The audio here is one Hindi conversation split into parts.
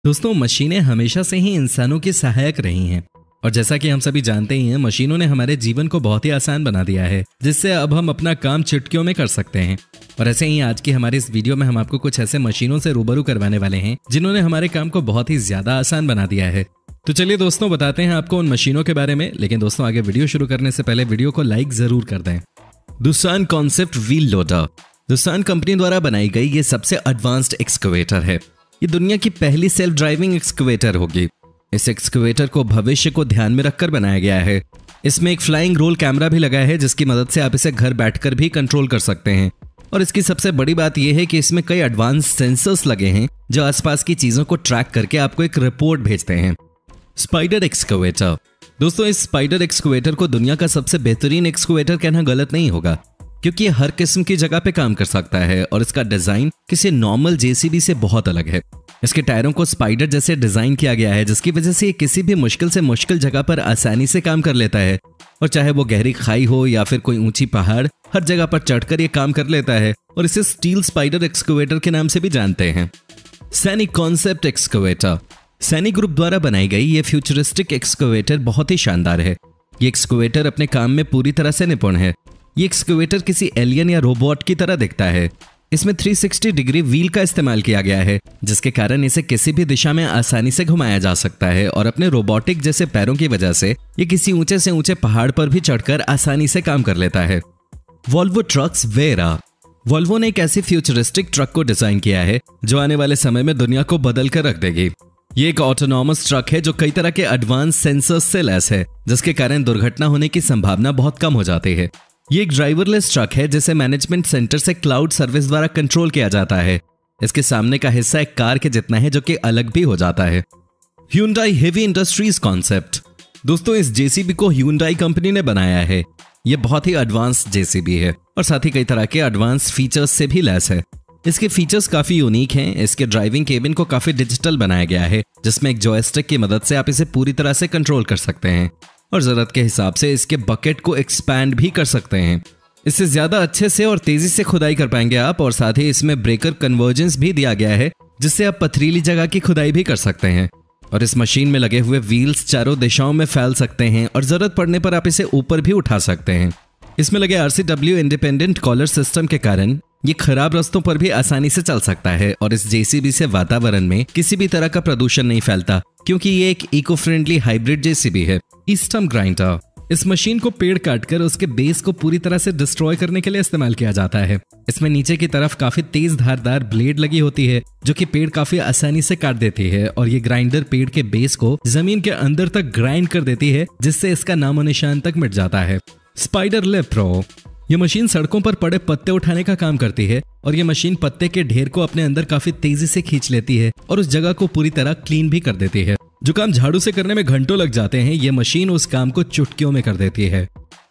दोस्तों, मशीनें हमेशा से ही इंसानों की सहायक रही हैं और जैसा कि हम सभी जानते ही हैं, मशीनों ने हमारे जीवन को बहुत ही आसान बना दिया है, जिससे अब हम अपना काम चुटकियों में कर सकते हैं। और ऐसे ही आज की हमारी इस वीडियो में हम आपको कुछ ऐसे मशीनों से रूबरू करवाने वाले हैं जिन्होंने हमारे काम को बहुत ही ज्यादा आसान बना दिया है। तो चलिए दोस्तों, बताते हैं आपको उन मशीनों के बारे में। लेकिन दोस्तों, आगे वीडियो शुरू करने से पहले वीडियो को लाइक जरूर कर दें। दुसान कॉन्सेप्ट व्हील लोडर दुसान कंपनी द्वारा बनाई गई ये सबसे एडवांस्ड एक्सकवेटर है। ये दुनिया की पहली सेल्फ ड्राइविंग एक्सकवेटर होगी। इस एक्सकवेटर को भविष्य को ध्यान में रखकर बनाया गया है। इसमें एक फ्लाइंग रोल कैमरा भी लगा है, जिसकी मदद से आप इसे घर बैठकर भी कंट्रोल कर सकते हैं। और इसकी सबसे बड़ी बात यह है कि इसमें कई एडवांस सेंसर्स लगे हैं जो आसपास की चीजों को ट्रैक करके आपको एक रिपोर्ट भेजते हैं। स्पाइडर एक्सकवेटर दोस्तों, इस स्पाइडर एक्सकवेटर को दुनिया का सबसे बेहतरीन एक्सकवेटर कहना गलत नहीं होगा, क्योंकि ये हर किस्म की जगह पे काम कर सकता है और इसका डिजाइन किसी नॉर्मल जेसीबी से बहुत अलग है। इसके टायरों को स्पाइडर जैसे डिजाइन किया गया है, जिसकी वजह से ये किसी भी मुश्किल से मुश्किल जगह पर आसानी से काम कर लेता है। और चाहे वो गहरी खाई हो या फिर कोई ऊंची पहाड़, हर जगह पर चढ़कर ये काम कर लेता है और इसे स्टील स्पाइडर एक्सकवेटर के नाम से भी जानते हैं। Saini concept excavator Saini group द्वारा बनाई गई ये फ्यूचरिस्टिक एक्सकवेटर बहुत ही शानदार है। ये एक्सकवेटर अपने काम में पूरी तरह से निपुण है। ये एक्सकवेटर किसी एलियन या रोबोट की तरह दिखता है। इसमें 360 डिग्री व्हील का इस्तेमाल किया गया है, जिसके कारण इसे किसी भी दिशा में आसानी से घुमाया जा सकता है और अपने रोबोटिक जैसे पैरों की वजह से ये किसी ऊंचे से ऊंचे पहाड़ पर भी चढ़कर आसानी से काम कर लेता है। वोल्वो ट्रक्स वेरा वोल्वो ने एक ऐसी फ्यूचरिस्टिक ट्रक को डिजाइन किया है जो आने वाले समय में दुनिया को बदल कर रख देगी। ये एक ऑटोनॉमस ट्रक है जो कई तरह के एडवांस सेंसर्स से लैस है, जिसके कारण दुर्घटना होने की संभावना बहुत कम हो जाती है। ये एक ड्राइवरलेस ट्रक है जिसे मैनेजमेंट सेंटर से क्लाउड सर्विस द्वारा कंट्रोल किया जाता है। इसके सामने का हिस्सा एक कार के जितना है, जो कि अलग भी हो जाता है। Hyundai हेवी इंडस्ट्रीज कॉन्सेप्ट दोस्तों, इस जेसीबी को Hyundai कंपनी ने बनाया है। यह बहुत ही एडवांस जेसीबी है और साथ ही कई तरह के एडवांस फीचर्स से भी लैस है। इसके फीचर्स काफी यूनिक हैं। इसके ड्राइविंग केबिन को काफी डिजिटल बनाया गया है, जिसमें एक जॉयस्टिक की मदद से आप इसे पूरी तरह से कंट्रोल कर सकते हैं और जरूरत के हिसाब से इसके बकेट को एक्सपैंड भी कर सकते हैं। इससे ज्यादा अच्छे से और तेजी से खुदाई कर पाएंगे आप। और साथ ही इसमें ब्रेकर कन्वर्जेंस भी दिया गया है, जिससे आप पथरीली जगह की खुदाई भी कर सकते हैं। और इस मशीन में लगे हुए व्हील्स चारों दिशाओं में फैल सकते हैं और जरूरत पड़ने पर आप इसे ऊपर भी उठा सकते हैं। इसमें लगे RCW इंडिपेंडेंट कॉलर सिस्टम के कारण ये खराब रास्तों पर भी आसानी से चल सकता है। और इस जेसीबी से वातावरण में किसी भी तरह का प्रदूषण नहीं फैलता, क्योंकि ये एक इको फ्रेंडली हाइब्रिड जेसीबी है। स्टम्प ग्राइंडर इस मशीन को पेड़ काटकर उसके बेस को पूरी तरह से डिस्ट्रॉय करने के लिए इस्तेमाल किया जाता है। इसमें नीचे की तरफ काफी तेज धारदार ब्लेड लगी होती है, जो कि पेड़ काफी आसानी से काट देती है। और ये ग्राइंडर पेड़ के बेस को जमीन के अंदर तक ग्राइंड कर देती है, जिससे इसका नामो निशान तक मिट जाता है। स्पाइडर लिफ्ट प्रो ये मशीन सड़कों पर पड़े पत्ते उठाने का काम करती है और ये मशीन पत्ते के ढेर को अपने अंदर काफी तेजी से खींच लेती है और उस जगह को पूरी तरह क्लीन भी कर देती है। जो काम झाड़ू से करने में घंटों लग जाते हैं, ये मशीन उस काम को चुटकियों में कर देती है।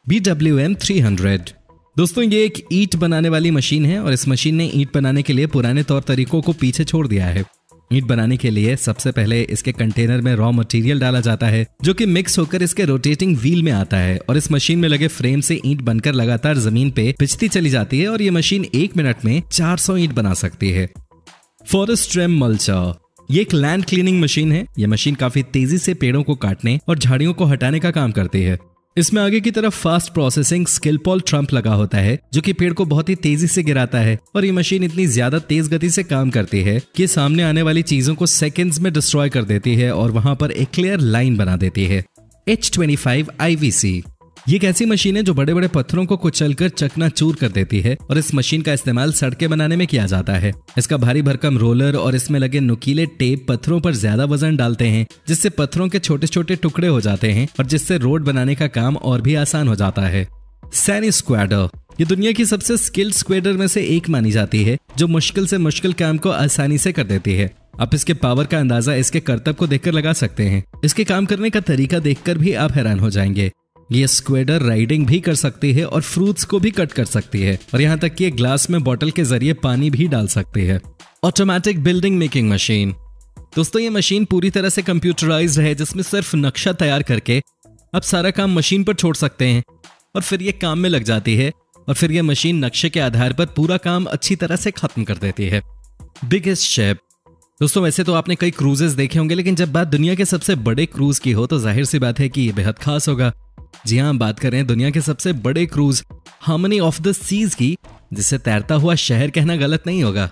BWM 300 दोस्तों, ये एक ईंट बनाने वाली मशीन है और इस मशीन ने ईंट बनाने के लिए पुराने तौर तरीकों को पीछे छोड़ दिया है। ईंट बनाने के लिए सबसे पहले इसके कंटेनर में रॉ मटेरियल डाला जाता है, जो कि मिक्स होकर इसके रोटेटिंग व्हील में आता है और इस मशीन में लगे फ्रेम से ईंट बनकर लगातार जमीन पे पिचती चली जाती है और ये मशीन 1 मिनट में 400 ईंट बना सकती है। फॉरेस्ट ट्रिम मल्चर ये एक लैंड क्लीनिंग मशीन है। यह मशीन काफी तेजी से पेड़ों को काटने और झाड़ियों को हटाने का काम करती है। इसमें आगे की तरफ फास्ट प्रोसेसिंग स्किलपॉल ट्रम्प लगा होता है, जो कि पेड़ को बहुत ही तेजी से गिराता है। और ये मशीन इतनी ज्यादा तेज गति से काम करती है कि सामने आने वाली चीजों को सेकंड्स में डिस्ट्रॉय कर देती है और वहां पर एक क्लियर लाइन बना देती है। H25 IVC ये एक ऐसी मशीन है जो बड़े बड़े पत्थरों को कुचलकर चकनाचूर कर देती है और इस मशीन का इस्तेमाल सड़कें बनाने में किया जाता है। इसका भारी भरकम रोलर और इसमें लगे नुकीले टेप पत्थरों पर ज्यादा वजन डालते हैं, जिससे पत्थरों के छोटे छोटे टुकड़े हो जाते हैं और जिससे रोड बनाने का काम और भी आसान हो जाता है। सैनी स्क्वाडर ये दुनिया की सबसे स्किल्ड स्क्वेडर में से एक मानी जाती है, जो मुश्किल से मुश्किल काम को आसानी से कर देती है। आप इसके पावर का अंदाजा इसके करतब को देखकर लगा सकते हैं। इसके काम करने का तरीका देखकर भी आप हैरान हो जाएंगे। ये स्क्वेडर राइडिंग भी कर सकती है और फ्रूट्स को भी कट कर सकती है और यहाँ तक कि ये ग्लास में बॉटल के जरिए पानी भी डाल सकती है। ऑटोमेटिक बिल्डिंग मेकिंग मशीन दोस्तों, ये मशीन पूरी तरह से कंप्यूटराइज्ड है, जिसमें सिर्फ नक्शा तैयार करके आप सारा काम मशीन पर छोड़ सकते हैं और फिर ये काम में लग जाती है और फिर ये मशीन नक्शे के आधार पर पूरा काम अच्छी तरह से खत्म कर देती है। बिगेस्ट शेप दोस्तों वैसे तो आपने कई क्रूजेस देखे होंगे, लेकिन जब बात दुनिया के सबसे बड़े क्रूज की हो तो जाहिर सी बात है कि ये बेहद खास होगा। जी हाँ, हम बात कर रहे हैं दुनिया के सबसे बड़े cruise Harmony of the Seas की, जिसे तैरता हुआ शहर कहना गलत नहीं होगा।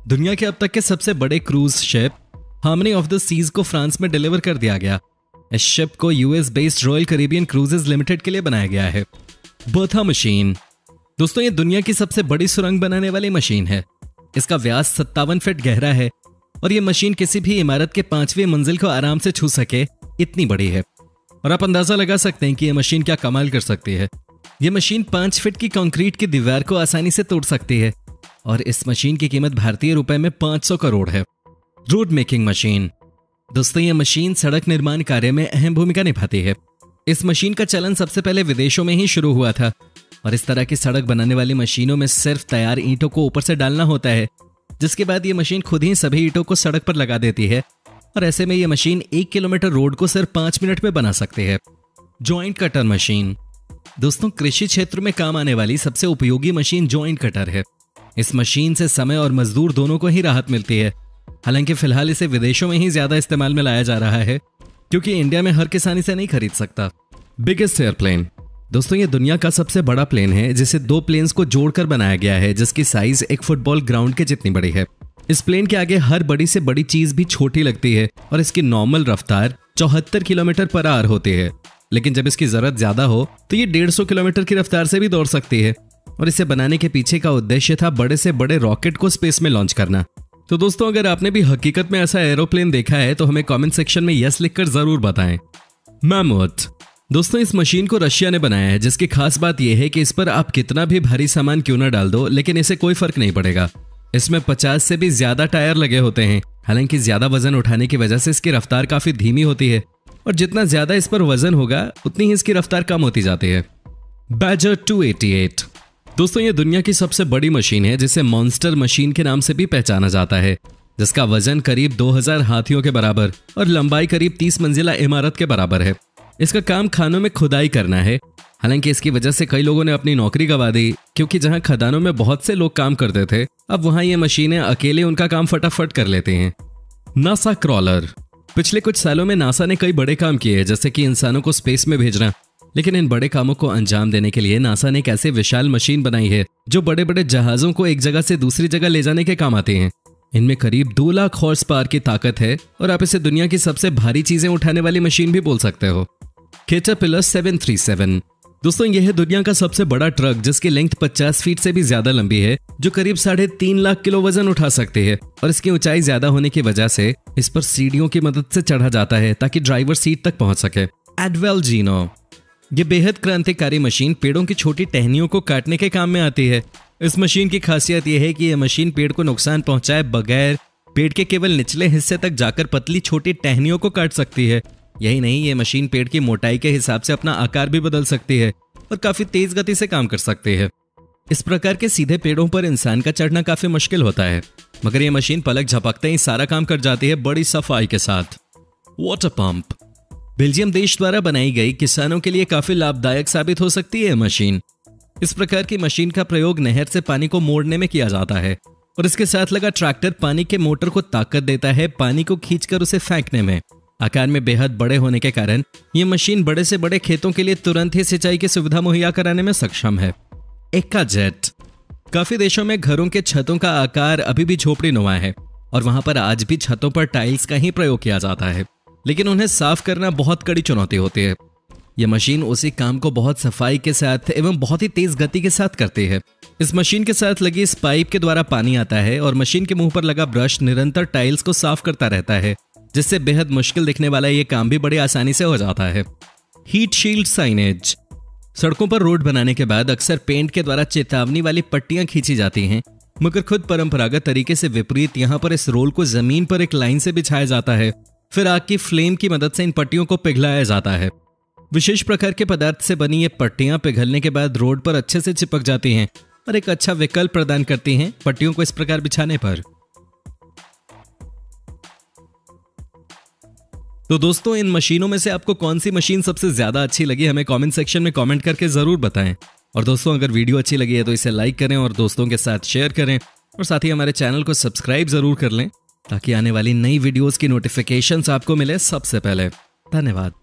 दुनिया के अब तक के सबसे बड़े cruise ship Harmony of the Seas को फ्रांस में डिलीवर कर दिया गया। इस शिप को US based Royal Caribbean Cruises Limited के लिए बनाया गया है। बर्था मशीन, दोस्तों ये दुनिया की सबसे बड़ी सुरंग बनाने वाली मशीन है। इसका व्यास 57 फीट गहरा है और ये मशीन किसी भी इमारत के 5वीं मंजिल को आराम से छू सके इतनी बड़ी है। और आप अंदाजा लगा सकते हैं कि यह मशीन क्या कमाल कर सकती है। यह मशीन 5 फीट की कंक्रीट की दीवार को आसानी से तोड़ सकती है और इस मशीन की कीमत भारतीय रुपए में 500 करोड़ है। रोड मेकिंग मशीन, दोस्तों यह मशीन सड़क निर्माण कार्य में अहम भूमिका निभाती है। इस मशीन का चलन सबसे पहले विदेशों में ही शुरू हुआ था और इस तरह की सड़क बनाने वाली मशीनों में सिर्फ तैयार ईंटों को ऊपर से डालना होता है, जिसके बाद ये मशीन खुद ही सभी ईंटों को सड़क पर लगा देती है और ऐसे में ये मशीन 1 किलोमीटर रोड को सिर्फ 5 मिनट में बना सकती है। जॉइंट कटर मशीन, दोस्तों कृषि क्षेत्र में काम आने वाली सबसे उपयोगी मशीन जॉइंट कटर है। इस मशीन से समय और मजदूर दोनों को ही राहत मिलती है। हालांकि फिलहाल इसे विदेशों में ही ज्यादा इस्तेमाल में लाया जा रहा है, क्योंकि इंडिया में हर किसान इसे नहीं खरीद सकता। बिगेस्ट एयरप्लेन, दोस्तों ये दुनिया का सबसे बड़ा प्लेन है जिसे 2 प्लेन्स को जोड़कर बनाया गया है, जिसकी साइज एक फुटबॉल ग्राउंड के जितनी बड़ी है। इस प्लेन के आगे हर बड़ी से बड़ी चीज भी छोटी लगती है और इसकी नॉर्मल रफ्तार 74 किलोमीटर पर आवर होती है, लेकिन जब इसकी जरूरत ज्यादा हो तो ये 150 किलोमीटर की रफ्तार से भी दौड़ सकती है। और इसे बनाने के पीछे का उद्देश्य था बड़े से बड़े रॉकेट को स्पेस में लॉन्च करना। तो दोस्तों अगर आपने भी हकीकत में ऐसा एरोप्लेन देखा है तो हमें कमेंट सेक्शन में यस लिखकर जरूर बताएं। मैमोथ, दोस्तों इस मशीन को रशिया ने बनाया है, जिसकी खास बात यह है कि इस पर आप कितना भी भारी सामान क्यों ना डाल दो, लेकिन इसे कोई फर्क नहीं पड़ेगा। इसमें 50 से भी ज्यादा टायर लगे होते हैं। हालांकि ज्यादा वजन उठाने की वजह से इसकी रफ्तार काफी धीमी होती है और जितना ज्यादा इस पर वजन होगा उतनी ही इसकी रफ्तार कम होती जाती है। बैजर 288, दोस्तों ये दुनिया की सबसे बड़ी मशीन है जिसे मॉन्स्टर मशीन के नाम से भी पहचाना जाता है, जिसका वजन करीब 2000 हाथियों के बराबर और लंबाई करीब 30 मंजिला इमारत के बराबर है। इसका काम खानों में खुदाई करना है। हालांकि इसकी वजह से कई लोगों ने अपनी नौकरी गंवा दी, क्योंकि जहां खदानों में बहुत से लोग काम करते थे, अब वहां ये मशीनें अकेले उनका काम फटाफट कर लेते हैं। नासा क्रॉलर, पिछले कुछ सालों में नासा ने कई बड़े काम किए हैं, जैसे कि इंसानों को स्पेस में भेजना। लेकिन इन बड़े कामों को अंजाम देने के लिए नासा ने एक ऐसे विशाल मशीन बनाई है जो बड़े बड़े जहाजों को एक जगह से दूसरी जगह ले जाने के काम आती हैं। इनमें करीब 2 लाख हॉर्स पावर की ताकत है और आप इसे दुनिया की सबसे भारी चीजें उठाने वाली मशीन भी बोल सकते हो। कैटरपिलर 737, दोस्तों यह है दुनिया का सबसे बड़ा ट्रक जिसकी लेंथ 50 फीट से भी ज्यादा लंबी है, जो करीब 3.5 लाख किलो वजन उठा सकती है। और इसकी ऊंचाई ज्यादा होने की वजह से इस पर सीढ़ियों की मदद से चढ़ा जाता है ताकि ड्राइवर सीट तक पहुंच सके। एडवेल जीनो, ये बेहद क्रांतिकारी मशीन पेड़ों की छोटी टहनियों को काटने के काम में आती है। इस मशीन की खासियत यह है कि यह मशीन पेड़ को नुकसान पहुंचाए बगैर पेड़ के केवल निचले हिस्से तक जाकर पतली छोटी टहनियों को काट सकती है। यही नहीं, ये मशीन पेड़ की मोटाई के हिसाब से अपना आकार भी बदल सकती है और काफी तेज गति से काम कर सकती है। इस प्रकार के सीधे पेड़ों पर इंसान का चढ़ना काफी मुश्किल होता है, मगर यह मशीन पलक झपकते ही सारा काम कर जाती है बड़ी सफाई के साथ। वाटर पंप, बेल्जियम देश द्वारा बनाई गई किसानों के लिए काफी लाभदायक साबित हो सकती है मशीन। इस प्रकार की मशीन का प्रयोग नहर से पानी को मोड़ने में किया जाता है और इसके साथ लगा ट्रैक्टर पानी के मोटर को ताकत देता है पानी को खींचकर उसे फेंकने में। आकार में बेहद बड़े होने के कारण यह मशीन बड़े से बड़े खेतों के लिए तुरंत ही सिंचाई की सुविधा मुहैया कराने में सक्षम है। एक्का जेट, काफी देशों में घरों के छतों का आकार अभी भी झोपड़ी नुमा है और वहां पर आज भी छतों पर टाइल्स का ही प्रयोग किया जाता है, लेकिन उन्हें साफ करना बहुत कड़ी चुनौती होती है। यह मशीन उसी काम को बहुत सफाई के साथ एवं बहुत ही तेज गति के साथ करती है। इस मशीन के साथ लगी इस पाइप के द्वारा पानी आता है और मशीन के मुंह पर लगा ब्रश निरंतर टाइल्स को साफ करता रहता है, जिससे बेहद मुश्किल दिखने वाला यह काम भी बड़ी आसानी से हो जाता है। हीट शील्ड साइनेज, सड़कों पर रोड बनाने के बाद अक्सर पेंट के द्वारा चेतावनी वाली पट्टियां खींची जाती हैं, मगर खुद परंपरागत तरीके से विपरीत यहाँ पर इस रोल को जमीन पर एक लाइन से बिछाया जाता है, फिर आग की फ्लेम की मदद से इन पट्टियों को पिघलाया जाता है। विशेष प्रकार के पदार्थ से बनी ये पट्टियां पिघलने के बाद रोड पर अच्छे से चिपक जाती हैं और एक अच्छा विकल्प प्रदान करती हैं पट्टियों को इस प्रकार बिछाने पर। तो दोस्तों, इन मशीनों में से आपको कौन सी मशीन सबसे ज्यादा अच्छी लगी, हमें कमेंट सेक्शन में कमेंट करके जरूर बताएं। और दोस्तों, अगर वीडियो अच्छी लगी है तो इसे लाइक करें और दोस्तों के साथ शेयर करें और साथ ही हमारे चैनल को सब्सक्राइब जरूर कर लें ताकि आने वाली नई वीडियोस की नोटिफिकेशंस आपको मिले सबसे पहले। धन्यवाद।